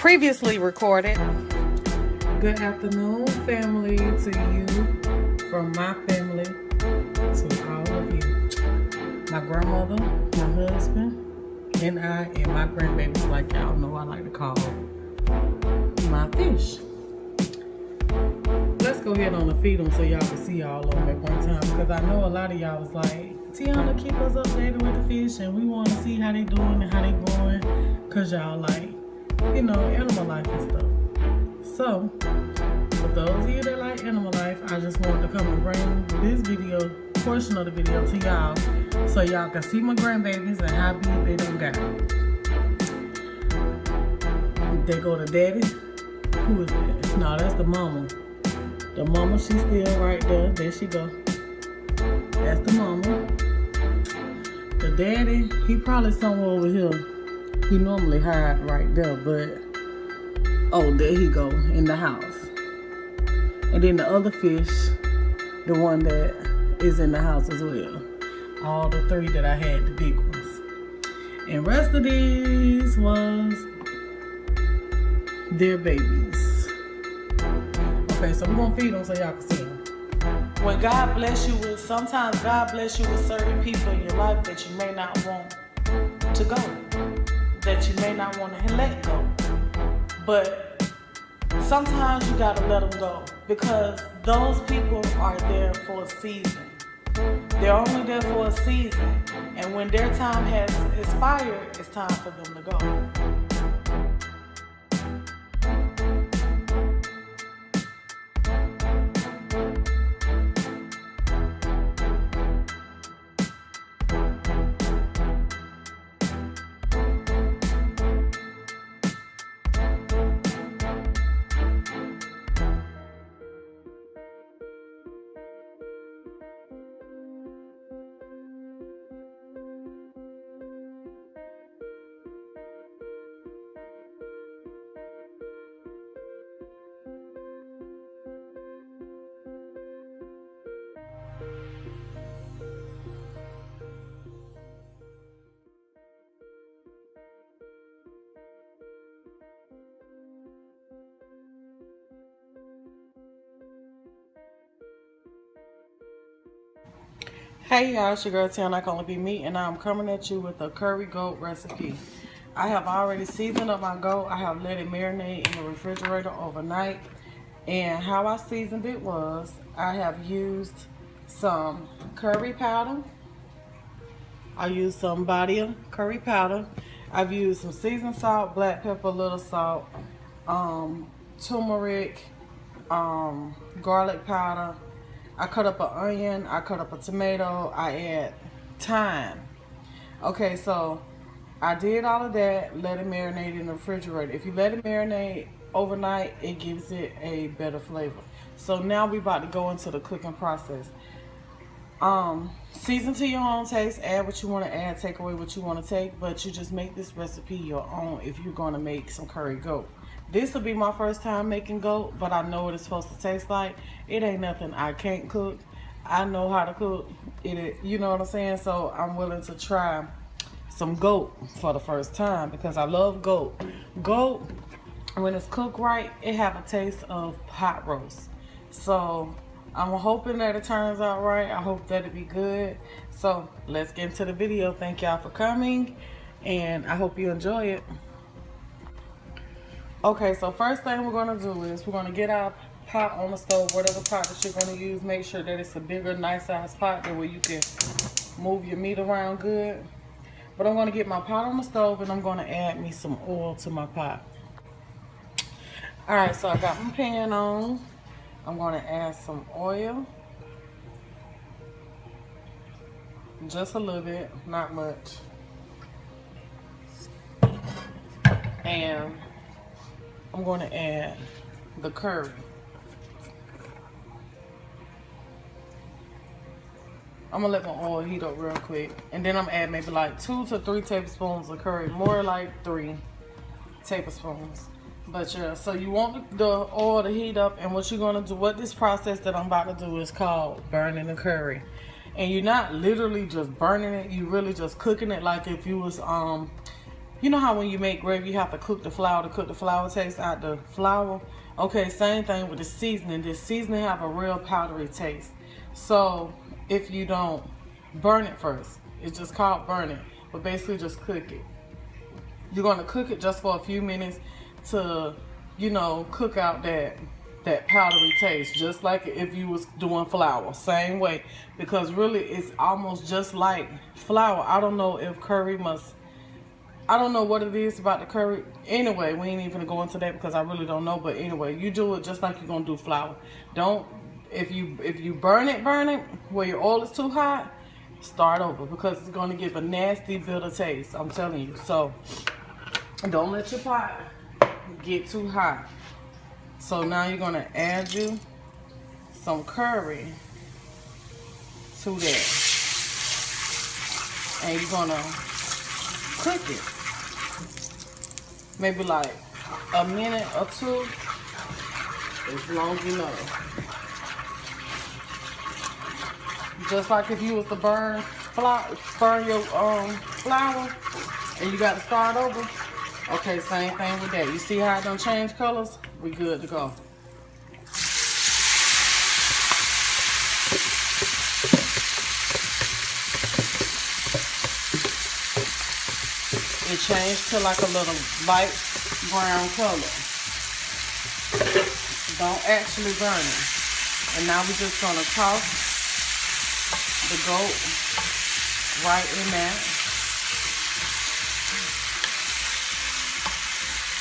previously recorded. Good afternoon, family, to you, from my family to all of you. My grandmother, my husband, and I, and my grandbabies, like y'all know I like to call my fish. Let's go ahead on and feed them so y'all can see all of them at one time, because I know a lot of y'all was like, Tiana, keep us updated with the fish, and we want to see how they doing and how they growing, because y'all like, you know, animal life and stuff. So, for those of you that like animal life, I just wanted to come and bring this video, portion of the video, to y'all, so y'all can see my grandbabies and how big they done got. They go to daddy. Who is that? No, that's the mama. The mama, she's still right there. There she go. That's the mama. The daddy, he probably somewhere over here. He normally hide right there, but oh, there he go in the house. And then the other fish, the one that is in the house as well. All the three that I had, the big ones. And rest of these was their babies. Okay, so we're gonna feed them so y'all can see them. When God bless you with, sometimes God bless you with certain people in your life that you may not want to go, that you may not want to let go. But sometimes you gotta let them go, because those people are there for a season. They're only there for a season, and when their time has expired, it's time for them to go. Hey y'all, it's your girl Tiana, I can only be me, and I'm coming at you with a curry goat recipe. I have already seasoned up my goat. I have let it marinate in the refrigerator overnight. And how I seasoned it was, I have used some curry powder. I used some body curry powder. I've used some seasoned salt, black pepper, little salt, turmeric, garlic powder. I cut up an onion, I cut up a tomato, I add thyme. Okay, so I did all of that, let it marinate in the refrigerator. If you let it marinate overnight, it gives it a better flavor. So now we about to go into the cooking process. Season to your own taste, add what you want to add, take away what you want to take, but you just make this recipe your own if you're going to make some curry goat. This will be my first time making goat, but I know what it's supposed to taste like. It ain't nothing I can't cook. I know how to cook it, you know what I'm saying? So I'm willing to try some goat for the first time because I love goat. Goat, when it's cooked right, it have a taste of pot roast. So I'm hoping that it turns out right. I hope that it be good. So let's get into the video. Thank y'all for coming, and I hope you enjoy it. Okay, so first thing we're going to do is we're going to get our pot on the stove, whatever pot that you're going to use. Make sure that it's a bigger, nice size pot, that way you can move your meat around good. But I'm going to get my pot on the stove, and I'm going to add me some oil to my pot. Alright, so I got my pan on. I'm going to add some oil. Just a little bit, not much. And I'm going to add the curry. I'm going to let my oil heat up real quick. And then I'm adding maybe like 2 to 3 tablespoons of curry. More like 3 tablespoons. But yeah, so you want the oil to heat up. And what you're going to do, what this process that I'm about to do is called burning the curry. And you're not literally just burning it. You're really just cooking it like if you was you know how when you make gravy, you have to cook the flour to cook the flour taste out the flour? Okay, same thing with the seasoning. This seasoning have a real powdery taste. So if you don't burn it first, it's just called burning, but basically just cook it. You're gonna cook it just for a few minutes to, you know, cook out that powdery taste, just like if you was doing flour, same way, because really it's almost just like flour. I don't know if curry I don't know what it is about the curry. Anyway, we ain't even gonna go into that because I really don't know. But anyway, you do it just like you're gonna do flour. Don't, if you burn it where your oil is too hot, start over, because it's gonna give a nasty bitter taste. I'm telling you. So don't let your pot get too hot. So now you're gonna add you some curry to that, and you're gonna cook it. Maybe like a minute or two, as long as you know. Just like if you was to burn your flour, and you got to start over. Okay, same thing with that. You see how it don't change colors? We good to go. It changed to like a little light brown color. Don't actually burn it. And now we're just gonna toss the goat right in there.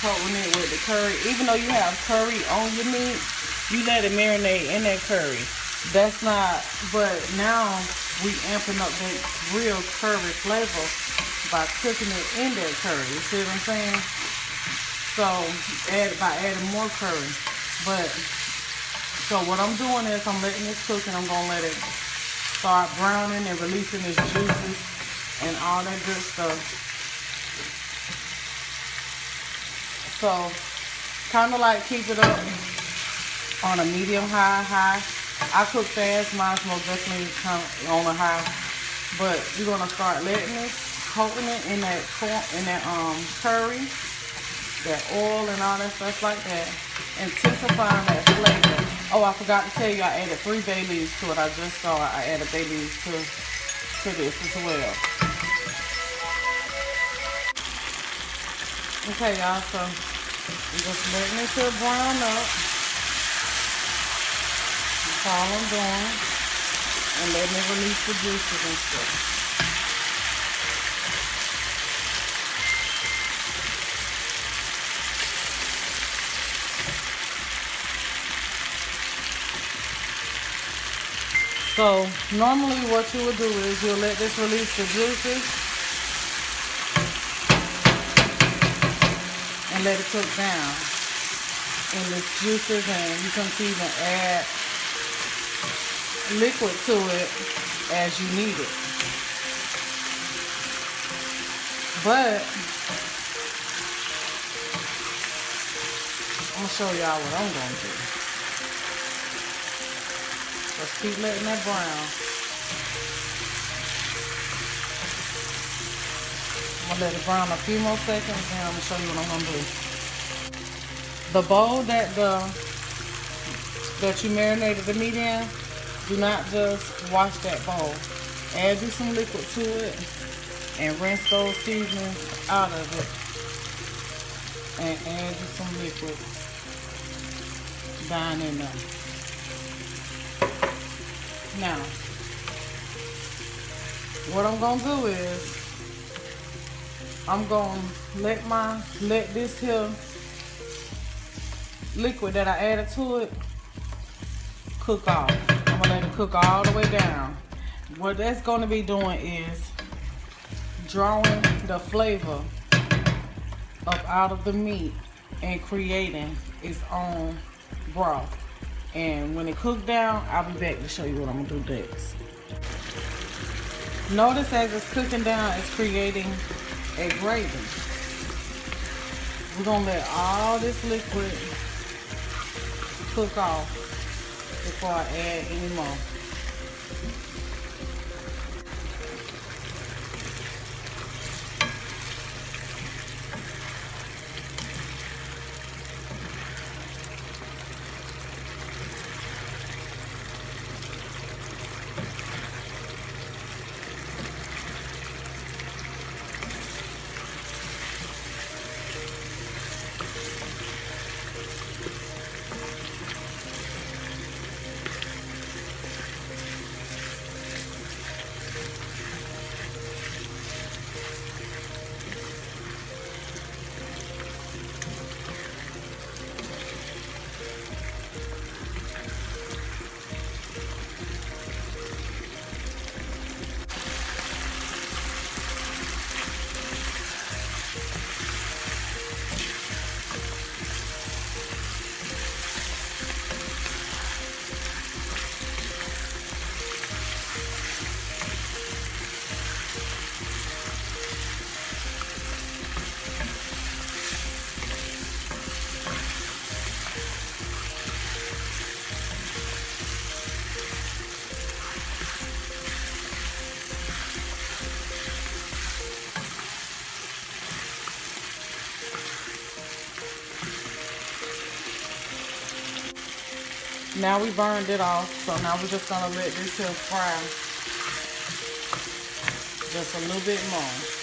Coating it with the curry. Even though you have curry on your meat, you let it marinate in that curry. That's not, but now we amping up that real curry flavor by cooking it in that curry. You see what I'm saying? So by adding more curry. But so what I'm doing is I'm letting this cook, and I'm gonna let it start browning and releasing its juices and all that good stuff. So kind of like keep it up on a medium high. I cook fast, mine's most definitely kind of on a high. But you're gonna start letting this, coating it in that curry, that oil and all that stuff like that, intensifying that flavor. Oh, I forgot to tell you, I added 3 bay leaves to it. I just saw I added bay leaves to this as well. Okay, y'all, so I'm just letting it till brown up. That's all I'm doing. And letting it release the juices and stuff. So normally what you would do is you'll let this release the juices and let it cook down in this juices, and you can even add liquid to it as you need it. But I'm gonna show y'all what I'm gonna do. Just keep letting that brown. I'm gonna let it brown a few more seconds, and I'm gonna show you what I'm gonna do. The bowl that you marinated the meat in, do not just wash that bowl. Add you some liquid to it and rinse those seasonings out of it. And add you some liquid down in there. Now, what I'm gonna do is I'm gonna let this here liquid that I added to it cook off. I'm gonna let it cook all the way down. What that's gonna be doing is drawing the flavor up out of the meat and creating its own broth. And when it cooks down, I'll be back to show you what I'm gonna do next. Notice as it's cooking down, it's creating a gravy. We're gonna let all this liquid cook off before I add any more. Now we burned it off, so now we're just gonna let this here fry just a little bit more.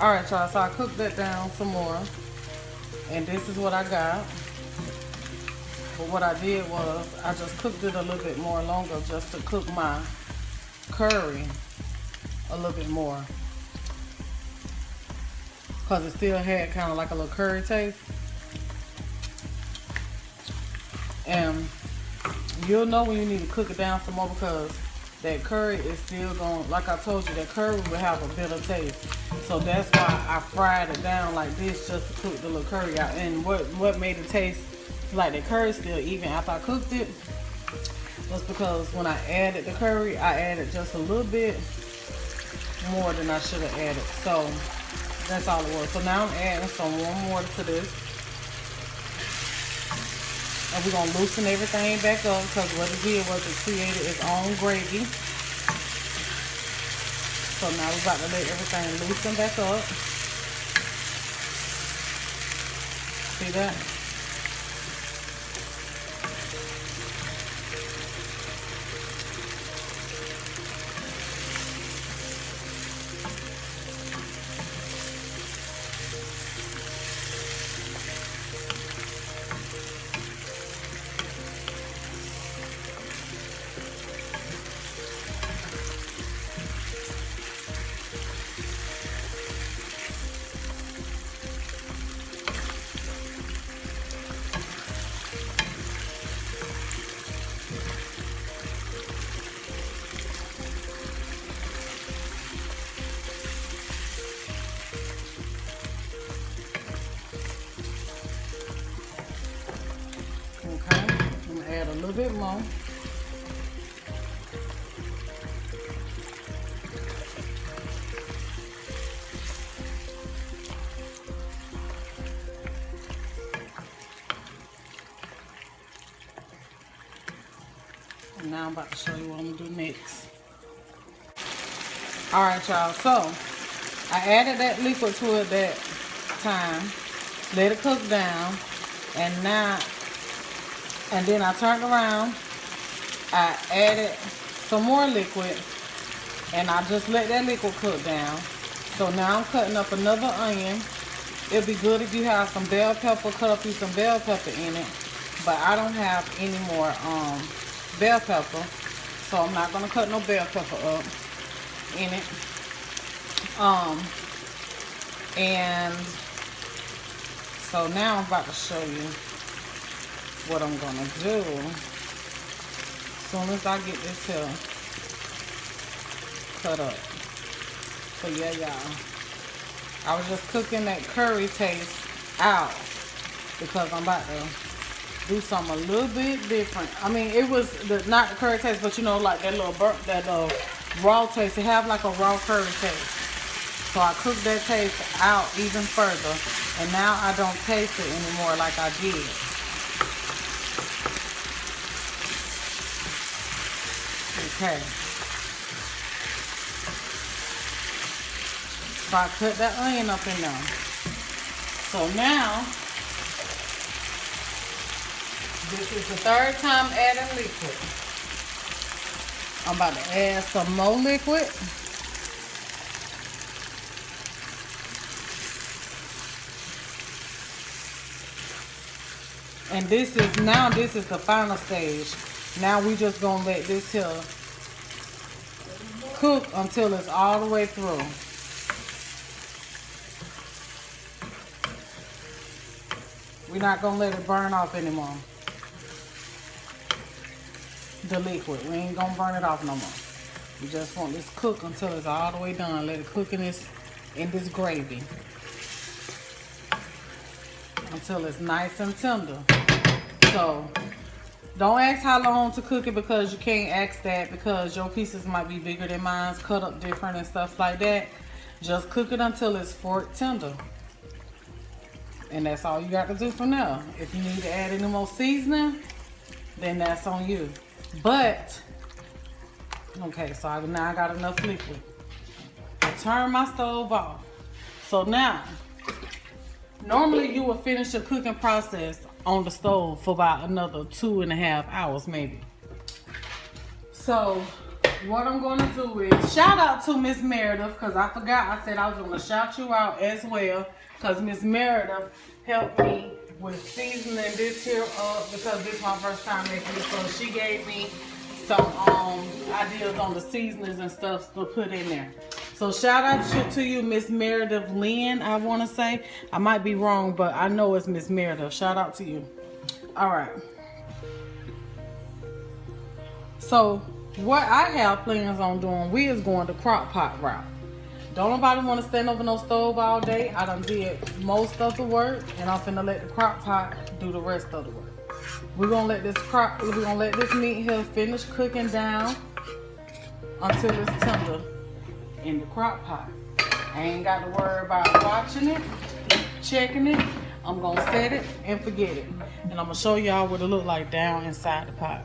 All right, y'all, so I cooked that down some more, and this is what I got. But what I did was I just cooked it a little bit more longer just to cook my curry a little bit more, because it still had kind of like a little curry taste. And you'll know when you need to cook it down some more, because that curry is still going, like I told you, that curry will have a bitter taste. So that's why I fried it down like this, just to cook the little curry out. And what made it taste like the curry still even after I cooked it was because when I added the curry, I added just a little bit more than I should have added. So that's all it was. So now I'm adding some warm water to this. And we're going to loosen everything back up, because what it did was it created its own gravy. So now we're about to let everything loosen back up. See that? Add a little bit more. And now I'm about to show you what I'm gonna do next. All right, y'all, so I added that liquid to it that time, let it cook down, and then I turned around, I added some more liquid, and I just let that liquid cook down. So now I'm cutting up another onion. It'd be good if you have some bell pepper, cut up you some bell pepper in it, but I don't have any more bell pepper, so I'm not gonna cut no bell pepper up in it. And so now I'm about to show you what I'm gonna do as soon as I get this here cut up. So yeah, y'all, I was just cooking that curry taste out because I'm about to do something a little bit different. I mean, it was not the curry taste, but you know, like that little raw taste. It have like a raw curry taste. So I cooked that taste out even further, and now I don't taste it anymore like I did. Okay. So I cut that onion up in there. So now, this is the third time adding liquid. I'm about to add some more liquid. And this is the final stage. Now we just gonna let this here cook until it's all the way through. We're not gonna let it burn off anymore. The liquid, we ain't gonna burn it off no more. We just want this cook until it's all the way done. Let it cook in this gravy. until it's nice and tender. So don't ask how long to cook it, because you can't ask that, because your pieces might be bigger than mine, cut up different and stuff like that. Just cook it until it's fork tender. And that's all you got to do from there. If you need to add any more seasoning, then that's on you. But, okay, so now I got enough liquid. I turn my stove off. So now, normally you will finish the cooking process on the stove for about another 2.5 hours maybe. So what I'm going to do is shout out to Miss Meredith, because I forgot I said I was going to shout you out as well, because Miss Meredith helped me with seasoning this here up, because this is my first time making it. So she gave me some ideas on the seasonings and stuff to put in there. So shout out to you, Miss Meredith Lynn, I want to say. I might be wrong, but I know it's Miss Meredith. Shout out to you. All right. So what I have plans on doing, we is going the crock pot route. Don't nobody want to stand over no stove all day. I done did most of the work, and I'm finna let the crock pot do the rest of the work. We're gonna let this meat here finish cooking down until it's tender in the crock pot. I ain't got to worry about watching it, checking it. I'm gonna set it and forget it. And I'm gonna show y'all what it look like down inside the pot.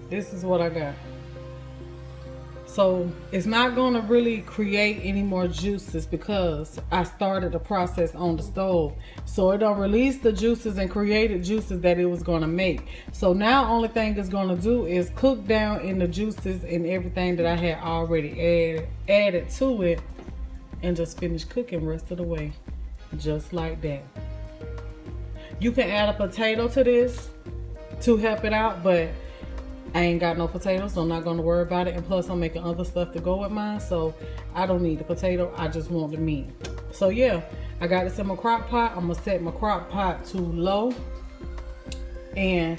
This is what I got. So it's not gonna really create any more juices, because I started the process on the stove. So it don't release the juices and created juices that it was gonna make. So now only thing it's gonna do is cook down in the juices and everything that I had already added to it, and just finish cooking rest of the way. Just like that. You can add a potato to this to help it out, but I ain't got no potatoes, so I'm not going to worry about it. And plus, I'm making other stuff to go with mine, so I don't need the potato. I just want the meat. So yeah, I got this in my crock pot. I'm going to set my crock pot to low. And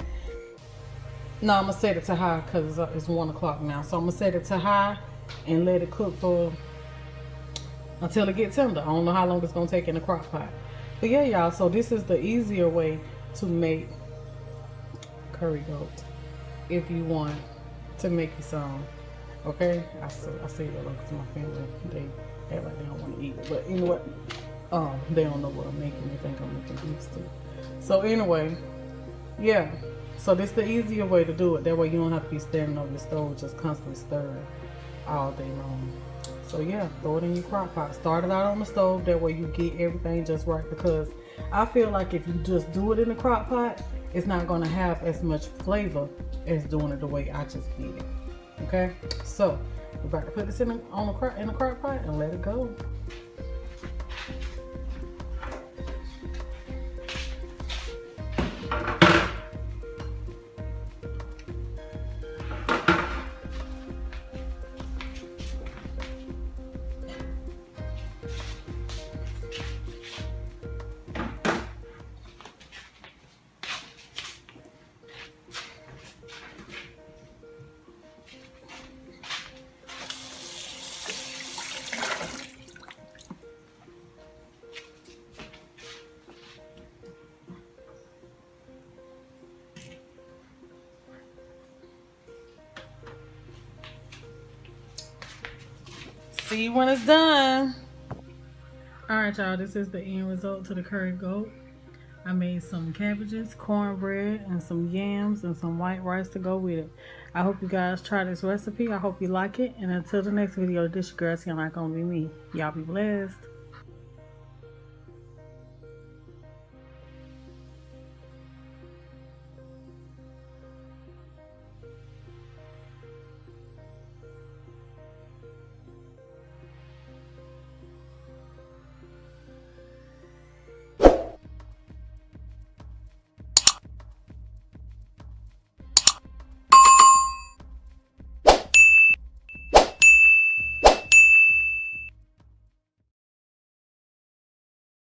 no, I'm going to set it to high, because it's 1 o'clock now. So I'm going to set it to high and let it cook for until it gets tender. I don't know how long it's going to take in the crock pot. But yeah, y'all, so this is the easier way to make curry goat. If you want to make you some, okay? I say that like to my family. They act like they don't want to eat it, but you know what? They don't know what I'm making. They think I'm making beef stew. So anyway, yeah. So this is the easier way to do it. That way you don't have to be standing over the stove just constantly stirring all day long. So yeah, throw it in your crock pot. Start it out on the stove. That way you get everything just right, because I feel like if you just do it in the crock pot, it's not going to have as much flavor as doing it the way I just did it. Okay, so we're about to put this in the crock pot and let it go. See you when it's done. Alright, y'all, this is the end result to the curry goat. I made some cabbages, cornbread, and some yams, and some white rice to go with it. I hope you guys try this recipe. I hope you like it. And until the next video, this your girl, it's not gonna be me. Y'all be blessed.